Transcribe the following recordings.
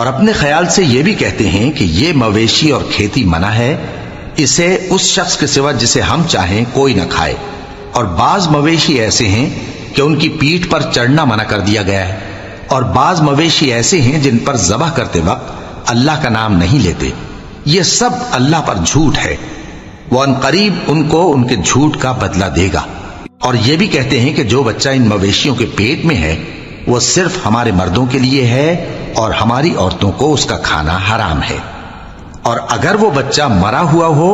اور اپنے خیال سے یہ بھی کہتے ہیں کہ یہ مویشی اور کھیتی منع ہے، اسے اس شخص کے سوا جسے ہم چاہیں کوئی نہ کھائے، اور بعض مویشی ایسے ہیں کہ ان کی پیٹھ پر چڑھنا منع کر دیا گیا ہے، اور بعض مویشی ایسے ہیں جن پر ذبح کرتے وقت اللہ کا نام نہیں لیتے۔ یہ سب اللہ پر جھوٹ ہے، وہ عنقریب ان کو ان کے جھوٹ کا بدلہ دے گا۔ اور یہ بھی کہتے ہیں کہ جو بچہ ان مویشیوں کے پیٹ میں ہے وہ صرف ہمارے مردوں کے لیے ہے اور ہماری عورتوں کو اس کا کھانا حرام ہے، اور اگر وہ بچہ مرا ہوا ہو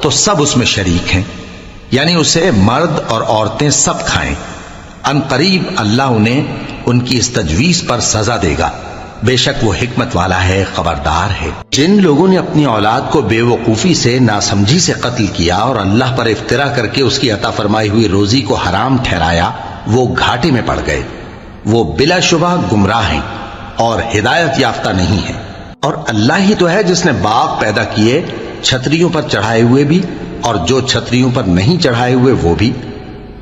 تو سب اس میں شریک ہیں، یعنی اسے مرد اور عورتیں سب کھائیں۔ عنقریب اللہ انہیں ان کی اس تجویز پر سزا دے گا، بے شک وہ حکمت والا ہے، خبردار ہے۔ جن لوگوں نے اپنی اولاد کو بے وقوفی سے، ناسمجھی سے قتل کیا اور اللہ پر افترا کر کے اس کی عطا فرمائی ہوئی روزی کو حرام ٹھہرایا، وہ گھاٹے میں پڑ گئے، وہ بلا شبہ گمراہ ہیں اور ہدایت یافتہ نہیں ہیں۔ اور اللہ ہی تو ہے جس نے باغ پیدا کیے، چھتریوں پر چڑھائے ہوئے بھی اور جو چھتریوں پر نہیں چڑھائے ہوئے وہ بھی،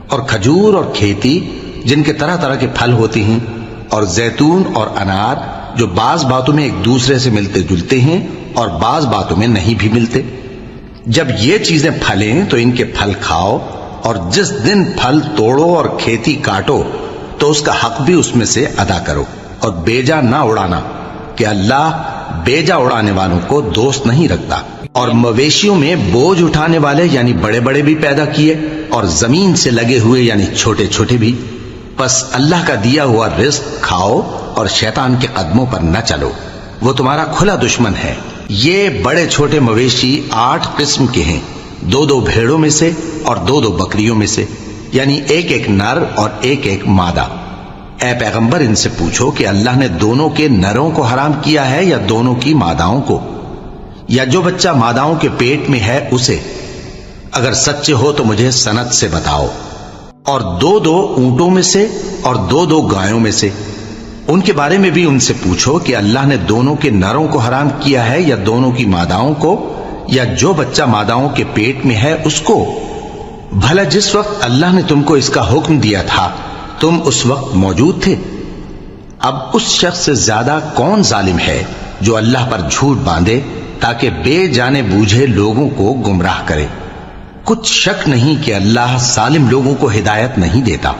اور کھجور اور کھیتی جن کے طرح طرح کے پھل ہوتے ہیں، اور زیتون اور انار جو بعض باتوں میں ایک دوسرے سے ملتے جلتے ہیں اور بعض باتوں میں نہیں بھی ملتے۔ جب یہ چیزیں پھلیں تو ان کے پھل کھاؤ، اور جس دن پھل توڑو اور کھیتی کاٹو تو اس کا حق بھی اس میں سے ادا کرو، اور بیجا نہ اڑانا کہ اللہ بیجا اڑانے والوں کو دوست نہیں رکھتا۔ اور مویشیوں میں بوجھ اٹھانے والے یعنی بڑے بڑے بھی پیدا کیے، اور زمین سے لگے ہوئے یعنی چھوٹے چھوٹے بھی۔ بس اللہ کا دیا ہوا رزق کھاؤ اور شیطان کے قدموں پر نہ چلو، وہ تمہارا کھلا دشمن ہے۔ یہ بڑے چھوٹے مویشی 8 قسم کے ہیں، 2 بھیڑوں میں سے اور 2 بکریوں میں سے، یعنی ایک نر اور ایک مادہ۔ اے پیغمبر ان سے پوچھو کہ اللہ نے دونوں کے نروں کو حرام کیا ہے یا دونوں کی ماداؤں کو، یا جو بچہ ماداؤں کے پیٹ میں ہے اسے؟ اگر سچے ہو تو مجھے سند سے بتاؤ۔ اور 2 اونٹوں میں سے اور 2 گایوں میں سے، ان کے بارے میں بھی ان سے پوچھو کہ اللہ نے دونوں کے نروں کو حرام کیا ہے یا دونوں کی ماداؤں کو، یا جو بچہ ماداؤں کے پیٹ میں ہے اس کو؟ بھلا جس وقت اللہ نے تم کو اس کا حکم دیا تھا تم اس وقت موجود تھے؟ اب اس شخص سے زیادہ کون ظالم ہے جو اللہ پر جھوٹ باندھے تاکہ بے جانے بوجھے لوگوں کو گمراہ کرے۔ کچھ شک نہیں کہ اللہ ظالم لوگوں کو ہدایت نہیں دیتا۔